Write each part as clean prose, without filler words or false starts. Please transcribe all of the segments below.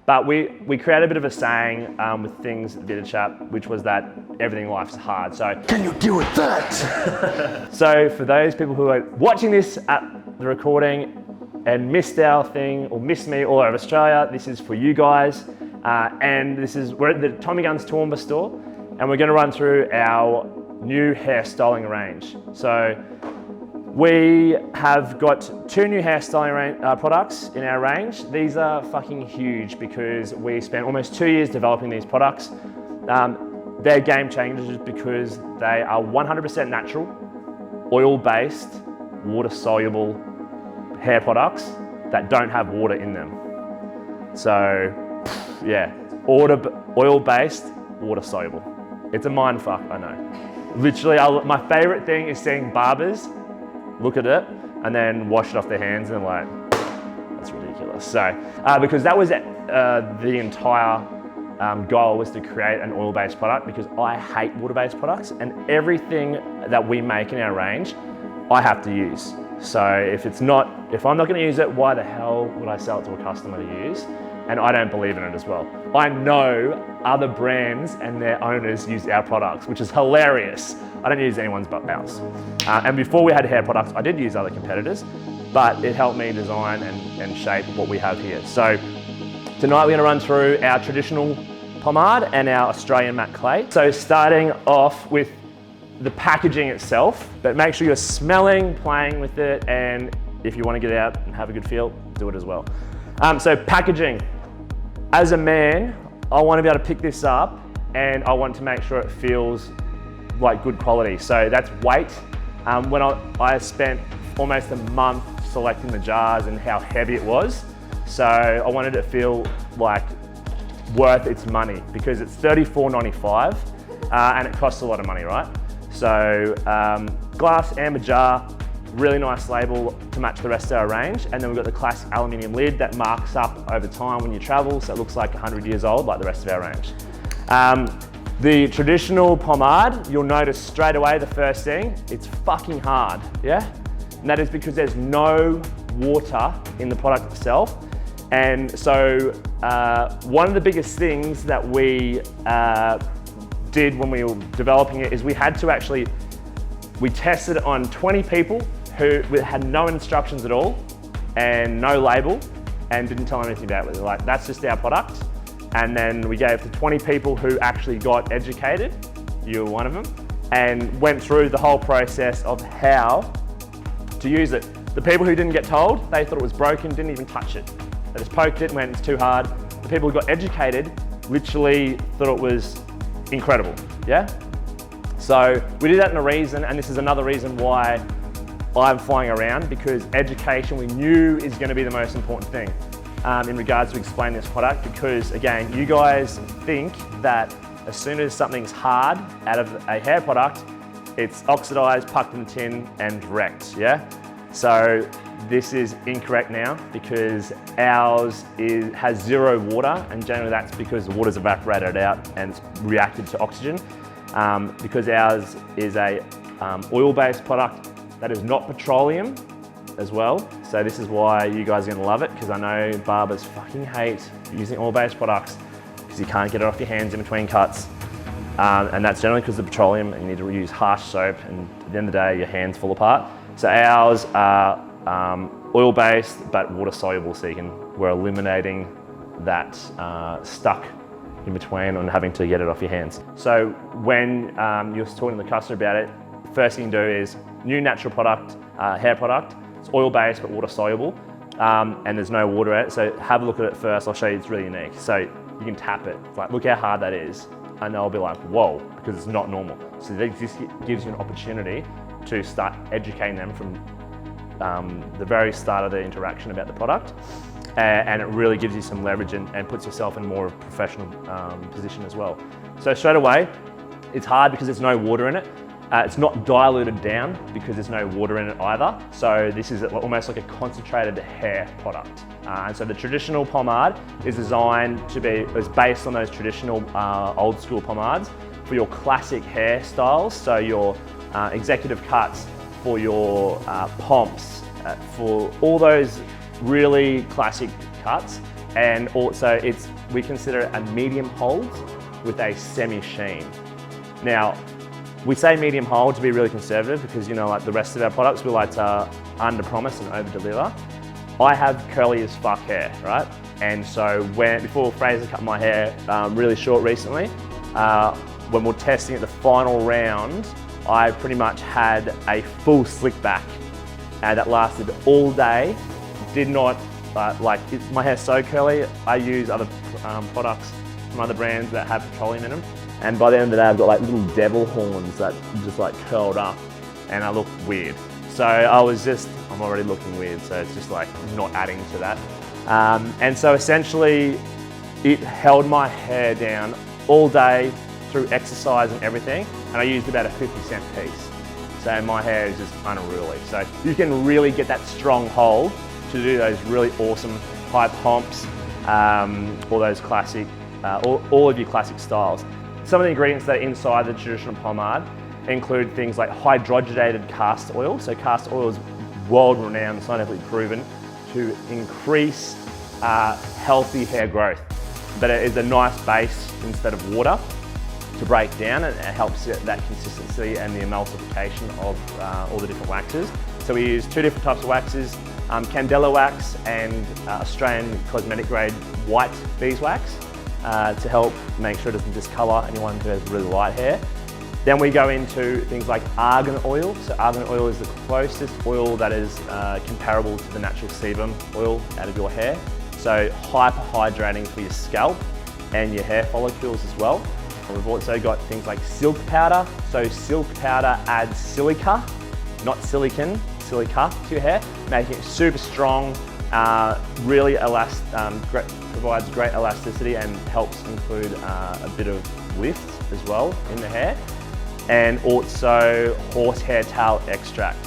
But we created a bit of a saying with things at the Chap, which was that everything in life is hard. So can you deal with that? So for those people who are watching this at the recording and missed our thing or missed me all over Australia, this is for you guys. And we're at the Tommy Guns Toowoomba store, and we're going to run through our new hairstyling range. So we have got 2 new hairstyling products in our range. These are fucking huge because we spent almost 2 years developing these products. They're game changers because they are 100% natural, oil-based, water-soluble hair products that don't have water in them. So, yeah, oil-based, water-soluble. It's a mind fuck, I know. Literally, my favorite thing is seeing barbers look at it and then wash it off their hands and like, that's ridiculous. So, because that was the entire goal, was to create an oil-based product, because I hate water-based products, and everything that we make in our range, I have to use. So if I'm not gonna use it, why the hell would I sell it to a customer to use? And I don't believe in it as well. I know other brands and their owners use our products, which is hilarious. I don't use anyone's but ours. And before we had hair products, I did use other competitors, but it helped me design and shape what we have here. So tonight we're gonna run through our traditional pomade and our Australian matte clay. So starting off with the packaging itself, but make sure you're smelling, playing with it, and if you wanna get out and have a good feel, do it as well. So packaging. As a man, I want to be able to pick this up and I want to make sure it feels like good quality. So that's weight. When I spent almost a month selecting the jars and how heavy it was. So I wanted it to feel like worth its money, because it's $34.95 and it costs a lot of money, right? So glass amber jar, really nice label to match the rest of our range. And then we've got the classic aluminium lid that marks up over time when you travel, so it looks like 100 years old like the rest of our range. The traditional pomade, you'll notice straight away the first thing, it's fucking hard, yeah? And that is because there's no water in the product itself. And so one of the biggest things that we did when we were developing it is we tested it on 20 people who had no instructions at all and no label, and didn't tell them anything about it. They're like, that's just our product. And then we gave to 20 people who actually got educated, you were one of them, and went through the whole process of how to use it. The people who didn't get told, they thought it was broken, didn't even touch it. They just poked it and went, it's too hard. The people who got educated literally thought it was incredible, yeah? So we did that in a reason, and this is another reason why I'm flying around, because education we knew is going to be the most important thing in regards to explaining this product, because again, you guys think that as soon as something's hard out of a hair product, it's oxidized, pucked in the tin and wrecked, yeah? So this is incorrect now, because ours has 0 water, and generally that's because the water's evaporated out and it's reacted to oxygen. Because ours is a oil-based product that is not petroleum as well. So this is why you guys are gonna love it, because I know barbers fucking hate using oil-based products because you can't get it off your hands in between cuts. And that's generally because of the petroleum, and you need to use harsh soap, and at the end of the day, your hands fall apart. So ours are oil-based but water-soluble, so we're eliminating that stuck in between and having to get it off your hands. So when you're talking to the customer about it, the first thing you do is new natural product, hair product. It's oil-based but water-soluble, and there's no water in it. So have a look at it first. I'll show you, it's really unique. So you can tap it. It's like, look how hard that is. And they'll be like, whoa, because it's not normal. So this gives you an opportunity to start educating them from the very start of the interaction about the product. And it really gives you some leverage and puts yourself in more of a professional position as well. So straight away, it's hard because there's no water in it. It's not diluted down because there's no water in it either. So this is almost like a concentrated hair product. And so the traditional pomade is designed to is based on those traditional old school pomades for your classic hairstyles. So your executive cuts, for your pomps, for all those really classic cuts. And also we consider it a medium hold with a semi-sheen. Now, we say medium hold to be really conservative because, you know, like the rest of our products, we like to under-promise and over-deliver. I have curly as fuck hair, right? And so before Fraser cut my hair really short recently, when we're testing it the final round, I pretty much had a full slick back that lasted all day. Did not, my hair's so curly, I use other products from other brands that have petroleum in them. And by the end of the day, I've got like little devil horns that just like curled up and I look weird. So I'm already looking weird. So it's just like not adding to that. And so essentially it held my hair down all day through exercise and everything. And I used about a 50-cent piece. So my hair is just unruly. So you can really get that strong hold to do those really awesome high pomps, all those classic, all of your classic styles. Some of the ingredients that are inside the traditional pomade include things like hydrogenated castor oil. So castor oil is world-renowned, scientifically proven to increase healthy hair growth. But it is a nice base instead of water to break down, and it helps that consistency and the emulsification of all the different waxes. So we use two different types of waxes, Candela wax and Australian cosmetic grade white beeswax to help make sure it doesn't discolour anyone who has really light hair. Then we go into things like argan oil. So argan oil is the closest oil that is comparable to the natural sebum oil out of your hair. So hyper hydrating for your scalp and your hair follicles as well. And we've also got things like silk powder. So silk powder adds silica, not silicon, silica to your hair, making it super strong, really provides great elasticity and helps include a bit of lift as well in the hair. And also horsehair tail extract.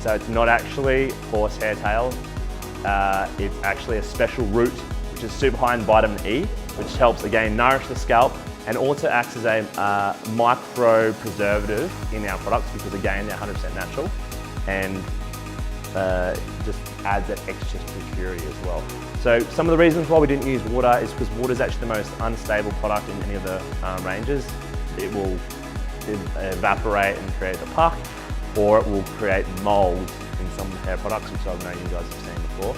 So it's not actually horsehair tail, it's actually a special root which is super high in vitamin E, which helps again nourish the scalp and also acts as a micro preservative in our products because again they're 100% natural and just adds that extra security as well. So some of the reasons why we didn't use water is because water is actually the most unstable product in any of the ranges. It will evaporate and create a puck, or it will create mold in some hair products, which I know you guys have seen before.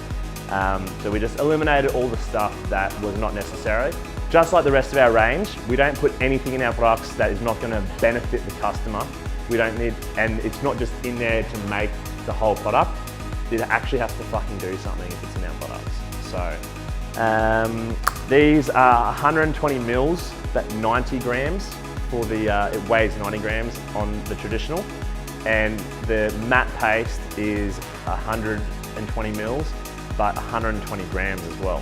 So we just eliminated all the stuff that was not necessary. Just like the rest of our range, we don't put anything in our products that is not going to benefit the customer. We don't need, and it's not just in there to make the whole product. It actually has to fucking do something if it's in our products. So these are 120 mils, but 90 grams. For the, it weighs 90 grams on the traditional, and the matte paste is 120 mils, but 120 grams as well.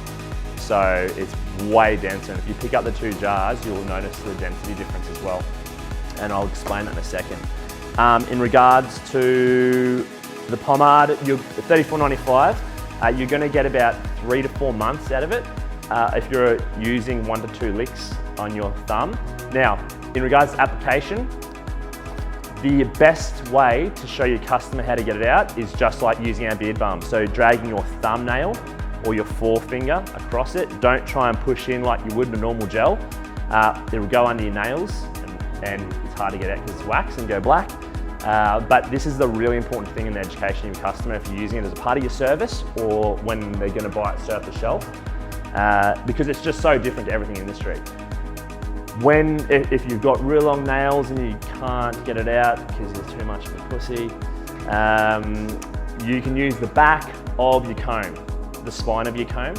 So it's way denser, and if you pick up the two jars, you'll notice the density difference as well. And I'll explain that in a second. In regards to the pomade, you're $34.95. You're gonna get about 3 to 4 months out of it if you're using 1 to 2 licks on your thumb. Now, in regards to application, the best way to show your customer how to get it out is just like using our beard balm. So dragging your thumbnail or your forefinger across it. Don't try and push in like you would in a normal gel. It'll go under your nails and it's hard to get out because it's wax and go black. But this is the really important thing in the education of your customer if you're using it as a part of your service or when they're going to buy it straight off the shelf, because it's just so different to everything in the industry. If you've got real long nails and you can't get it out because you're too much of a pussy, you can use the back of your comb, the spine of your comb.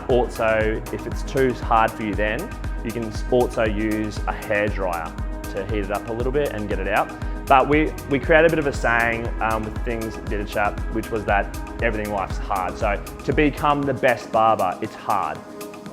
Also, if it's too hard for you then, you can also use a hairdryer to heat it up a little bit and get it out. But we created a bit of a saying with things at Untitled Chapter, which was that everything in life's hard. So to become the best barber, it's hard.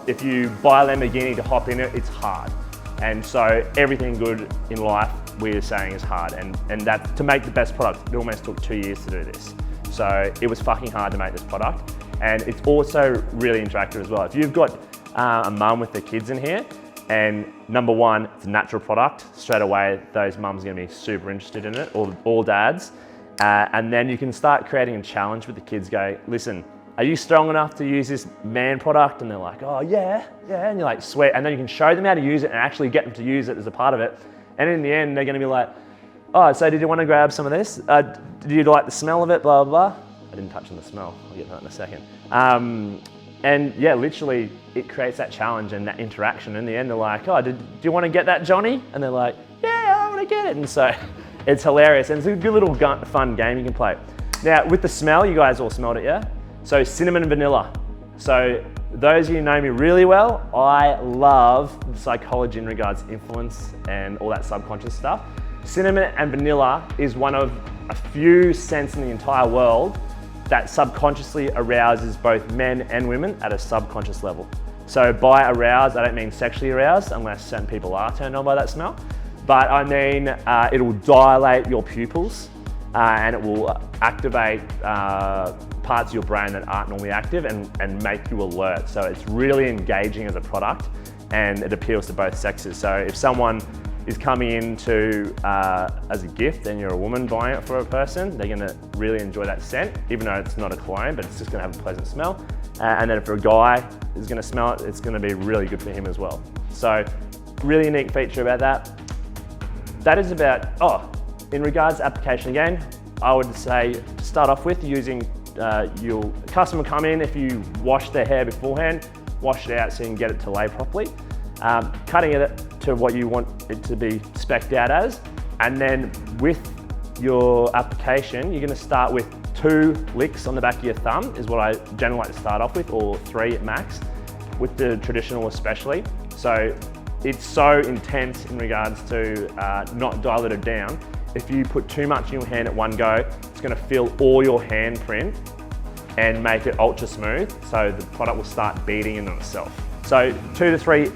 If you buy a Lamborghini to hop in it, it's hard. And so everything good in life, we're saying is hard. And that to make the best product, it almost took 2 years to do this. So it was fucking hard to make this product. And it's also really interactive as well. If you've got a mum with their kids in here, and number one, it's a natural product, straight away, those mums are gonna be super interested in it, all dads. And then you can start creating a challenge with the kids, go, listen, are you strong enough to use this man product? And they're like, oh yeah, and you're like, sweet. And then you can show them how to use it and actually get them to use it as a part of it. And in the end, they're gonna be like, oh, so did you want to grab some of this? Did you like the smell of it, blah, blah, blah? I didn't touch on the smell, I'll get to that in a second. And yeah, literally, it creates that challenge and that interaction. In the end, they're like, oh, do you want to get that, Johnny? And they're like, yeah, I want to get it. And so it's hilarious. And it's a good little fun game you can play. Now, with the smell, you guys all smelled it, yeah? So cinnamon and vanilla. So those of you who know me really well, I love the psychology in regards to influence and all that subconscious stuff. Cinnamon and vanilla is one of a few scents in the entire world that subconsciously arouses both men and women at a subconscious level. So by aroused, I don't mean sexually aroused, unless certain people are turned on by that smell, but I mean it will dilate your pupils and it will activate parts of your brain that aren't normally active and make you alert. So it's really engaging as a product and it appeals to both sexes. So if someone is coming into as a gift and you're a woman buying it for a person, they're gonna really enjoy that scent, even though it's not a cologne, but it's just gonna have a pleasant smell. And then for a guy who's gonna smell it, it's gonna be really good for him as well. So really unique feature about that. That is about, in regards to application again, I would say to start off with using, your customer will come in, if you wash their hair beforehand, wash it out so you can get it to lay properly. Cutting it to what you want it to be specced out as. And then with your application, you're gonna start with 2 licks on the back of your thumb is what I generally like to start off with, or 3 at max, with the traditional especially. So it's so intense in regards to not diluted down. If you put too much in your hand at one go, it's gonna fill all your handprint and make it ultra smooth, so the product will start beating in on itself. So 2 to 3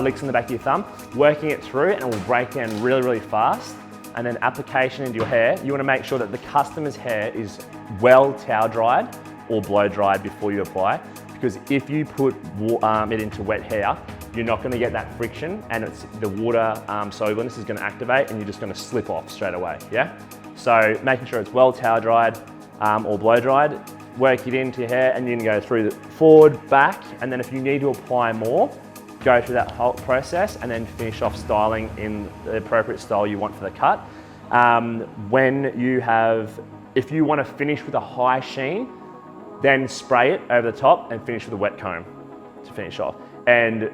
licks in the back of your thumb, working it through, and it will break down really, really fast. And then application into your hair, you want to make sure that the customer's hair is well towel dried or blow dried before you apply. Because if you put it into wet hair, you're not going to get that friction, and the water solubleness is going to activate and you're just going to slip off straight away, yeah? So making sure it's well towel dried or blow dried, work it into your hair, and you can go through the forward, back, and then if you need to apply more, go through that whole process and then finish off styling in the appropriate style you want for the cut. If you want to finish with a high sheen, then spray it over the top and finish with a wet comb to finish off. And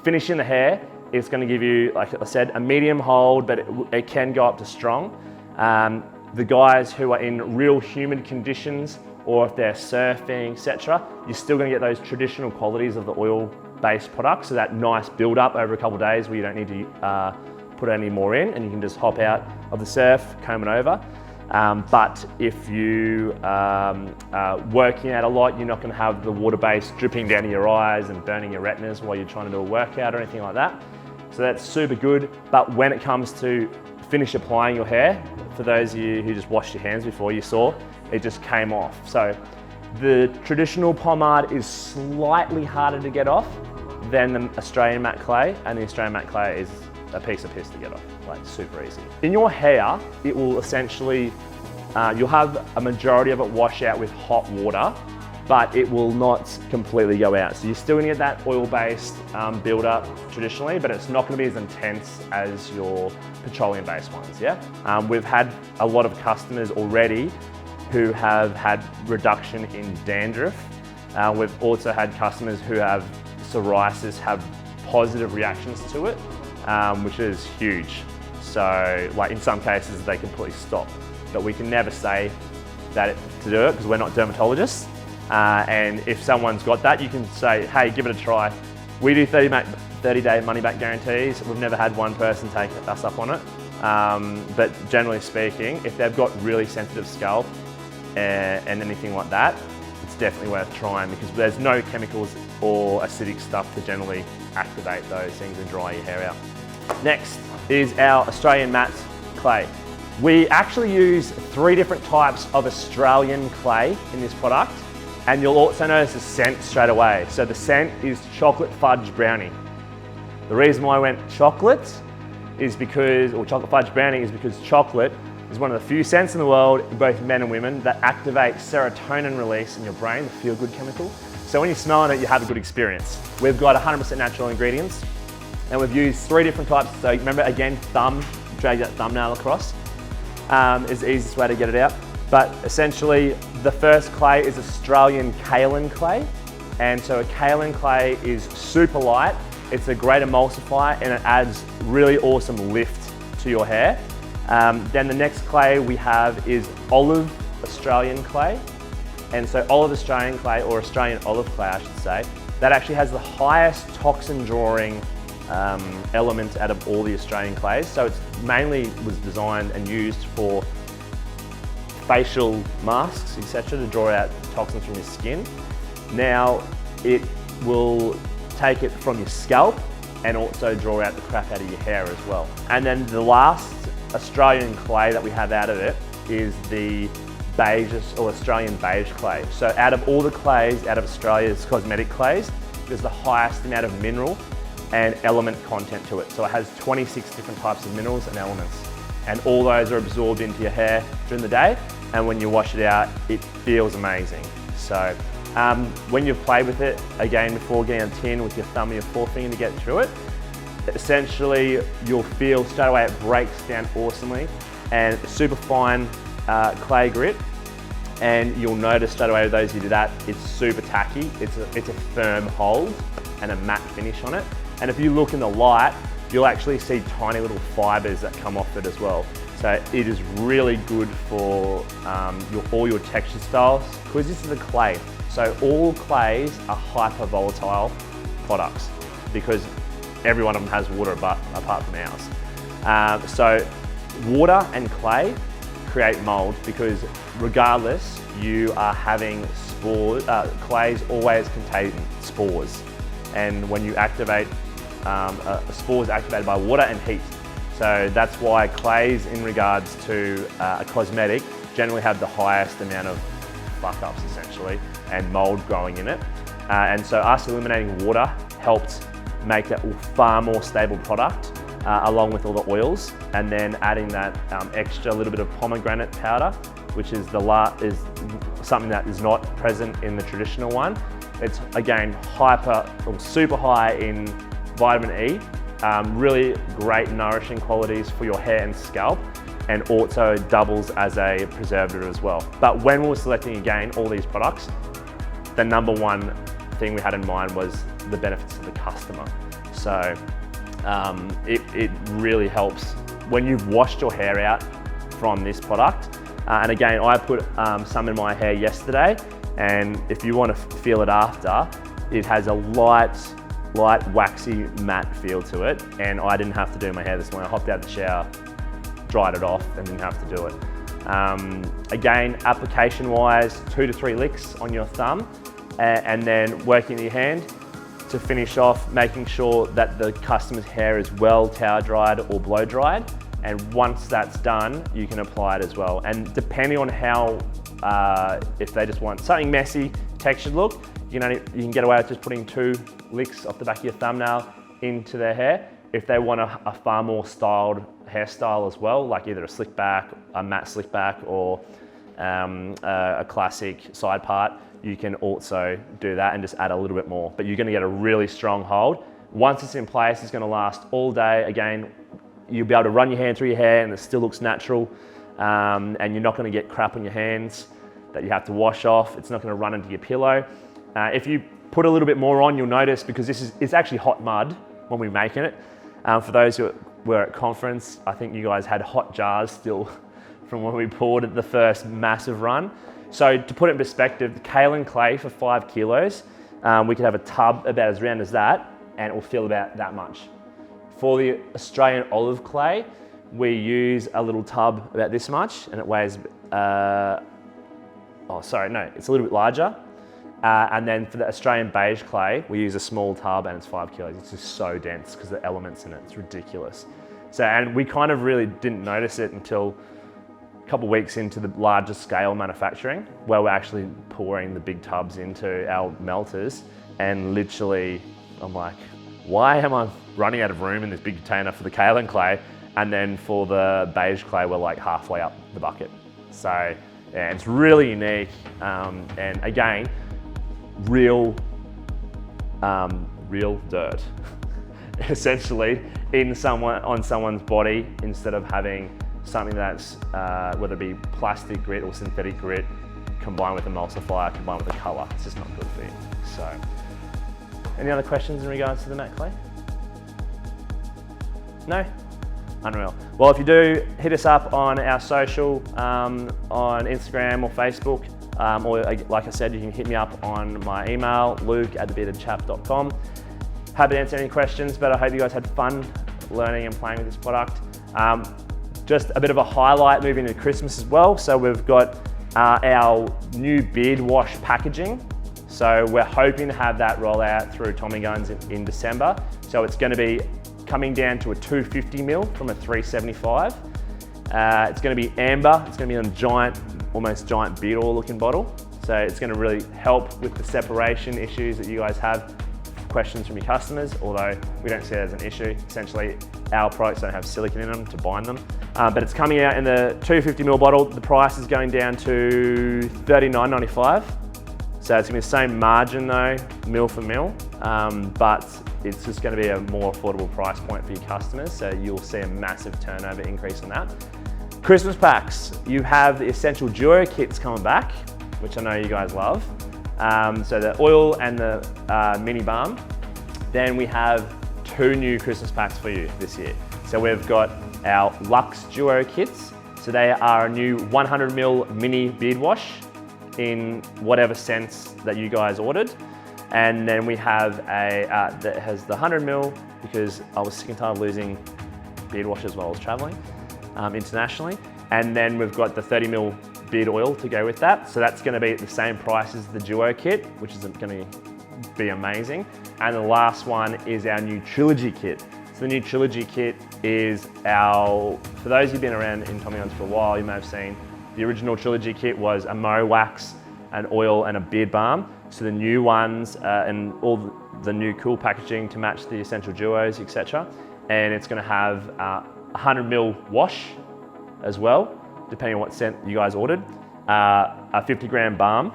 finishing the hair is going to give you, like I said, a medium hold, but it can go up to strong. The guys who are in real humid conditions, or if they're surfing, etc., you're still going to get those traditional qualities of the oil-based products, so that nice build-up over a couple of days where you don't need to put any more in, and you can just hop out of the surf, comb it over. But if you are working out a lot, you're not going to have the water base dripping down to your eyes and burning your retinas while you're trying to do a workout or anything like that. So that's super good. But when it comes to finish applying your hair, for those of you who just washed your hands before, you saw it just came off. So the traditional pomade is slightly harder to get off than the Australian matte clay, and the Australian matte clay is a piece of piss to get off, like super easy. In your hair, it will essentially, you'll have a majority of it wash out with hot water, but it will not completely go out. So you're still gonna get that oil-based build-up traditionally, but it's not gonna be as intense as your petroleum-based ones, yeah? We've had a lot of customers already who have had reduction in dandruff. We've also had customers who have psoriasis have positive reactions to it, which is huge. So, like in some cases, they completely stop. But we can never say that to do it because we're not dermatologists. And if someone's got that, you can say, hey, give it a try. We do 30-day money-back guarantees. We've never had one person take us up on it. But generally speaking, if they've got really sensitive scalp and anything like that, it's definitely worth trying because there's no chemicals or acidic stuff to generally activate those things and dry your hair out. Next is our Australian matte clay. We actually use 3 different types of Australian clay in this product, and you'll also notice the scent straight away. So the scent is chocolate fudge brownie. The reason why I went chocolate is because, or chocolate fudge brownie is because chocolate is one of the few scents in the world, both men and women, that activate serotonin release in your brain, the feel-good chemical. So when you're smelling it, you have a good experience. We've got 100% natural ingredients, and we've used 3 different types. So remember, again, drag that thumbnail across is the easiest way to get it out. But essentially, the first clay is Australian kaolin clay. And so a kaolin clay is super light. It's a great emulsifier, and it adds really awesome lift to your hair. Then the next clay we have is olive Australian clay. And so olive Australian clay, or Australian olive clay I should say, that actually has the highest toxin drawing element out of all the Australian clays. So it's mainly was designed and used for facial masks, etc., to draw out toxins from your skin. Now it will take it from your scalp and also draw out the crap out of your hair as well. And then the last Australian clay that we have out of it is the beige or Australian beige clay. So out of all the clays out of Australia's cosmetic clays, there's the highest amount of mineral and element content to it. So it has 26 different types of minerals and elements. And all those are absorbed into your hair during the day. And when you wash it out, it feels amazing. So when you've played with it, again, before getting a tin with your thumb and your forefinger to get through it, essentially you'll feel straight away it breaks down awesomely, and super fine clay grit. And you'll notice straight away with those who do that, it's super tacky. It's a firm hold and a matte finish on it. And if you look in the light, you'll actually see tiny little fibers that come off it as well. So it is really good for all your texture styles, because this is a clay. So all clays are hyper volatile products because every one of them has water apart from ours. So water and clay create mold, because regardless, you are having spores. Clays always contain spores, and when you activate, a spore is activated by water and heat. So that's why clays, in regards to a cosmetic, generally have the highest amount of fuck-ups essentially, and mold growing in it. And so us eliminating water helped make that a far more stable product, along with all the oils, and then adding that extra little bit of pomegranate powder, which is something that is not present in the traditional one. It's again super high in vitamin E, really great nourishing qualities for your hair and scalp, and also doubles as a preservative as well. But when we were selecting again all these products, the number one thing we had in mind was the benefits to the customer. So it really helps when you've washed your hair out from this product. And again, I put some in my hair yesterday, and if you want to feel it after, it has a light waxy matte feel to it, and I didn't have to do my hair this morning. I hopped out of the shower, dried it off, and didn't have to do it. Again, application wise, 2 to 3 licks on your thumb, and then working in your hand to finish off, making sure that the customer's hair is well towel dried or blow dried. And once that's done, you can apply it as well. And depending on how, if they just want something messy, textured look, you can get away with just putting 2 licks off the back of your thumbnail into their hair. If they want a far more styled hairstyle as well, like either a slick back, a matte slick back, or a classic side part, you can also do that and just add a little bit more. But you're gonna get a really strong hold. Once it's in place, it's gonna last all day. Again, you'll be able to run your hand through your hair and it still looks natural, and you're not gonna get crap on your hands that you have to wash off. It's not gonna run into your pillow. If you put a little bit more on, you'll notice, because it's actually hot mud when we're making it. For those who were at conference, I think you guys had hot jars still from when we poured it the first massive run. So to put it in perspective, the kaolin clay for 5 kilos, we could have a tub about as round as that, and it will fill about that much. For the Australian olive clay, we use a little tub about this much, and it weighs, it's a little bit larger. And then for the Australian beige clay, we use a small tub, and it's 5 kilos. It's just so dense because of the elements in it. It's ridiculous. So, and we kind of really didn't notice it until a couple of weeks into the larger scale manufacturing, where we're actually pouring the big tubs into our melters. And literally, I'm like, why am I running out of room in this big container for the kaolin clay? And then for the beige clay, we're like halfway up the bucket. So yeah, it's really unique. And again, real dirt, essentially, on someone's body, instead of having something that's, whether it be plastic grit or synthetic grit, combined with emulsifier, combined with a color. It's just not good for you. So, any other questions in regards to the matte clay? No? Unreal. Well, if you do, hit us up on our social, on Instagram or Facebook, or like I said, you can hit me up on my email, luke@thebeardedchap.com. Happy to answer any questions, but I hope you guys had fun learning and playing with this product. Just a bit of a highlight moving into Christmas as well. So we've got our new beard wash packaging. So we're hoping to have that roll out through Tommy Guns in December. So it's going to be coming down to a 250ml from a 375. It's going to be amber. It's going to be on a giant, almost giant beard oil looking bottle. So it's going to really help with the separation issues that you guys have, questions from your customers, although we don't see it as an issue. Essentially, our products don't have silicone in them to bind them. But it's coming out in the 250ml bottle. The price is going down to $39.95. So it's gonna be the same margin though, mil for mil, but it's just gonna be a more affordable price point for your customers. So you'll see a massive turnover increase on that. Christmas packs, you have the Essential Duo kits coming back, which I know you guys love. So the oil and the mini balm. Then we have 2 new Christmas packs for you this year. So we've got our Luxe Duo kits. So they are a new 100ml mini beard wash in whatever scents that you guys ordered. And then we have a, that has the 100ml, because I was sick and tired of losing beard washes while I was traveling internationally. And then we've got the 30ml beard oil to go with that. So that's gonna be at the same price as the Duo kit, which is gonna be amazing. And the last one is our new Trilogy kit. So the new Trilogy kit is our, for those who've been around in Tommy Guns for a while, you may have seen the original Trilogy kit was a Mo wax, an oil and a beard balm. So the new ones and all the new cool packaging to match the Essential Duos, etc. And it's gonna have a 100ml wash as well, depending on what scent you guys ordered, a 50g balm,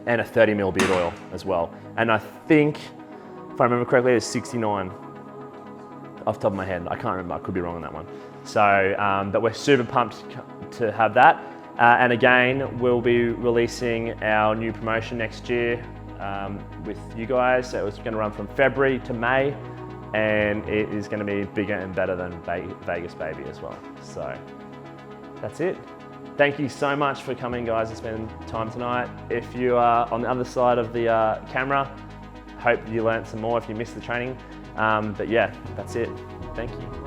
and a 30ml beard oil as well. And I think, if I remember correctly, it's 69 off the top of my head. I can't remember, I could be wrong on that one. So, but we're super pumped to have that. And again, we'll be releasing our new promotion next year with you guys. So it's gonna run from February to May, and it is gonna be bigger and better than Vegas Baby as well. So that's it. Thank you so much for coming, guys, and spending time tonight. If you are on the other side of the camera, hope you learned some more if you missed the training. But yeah, that's it. Thank you.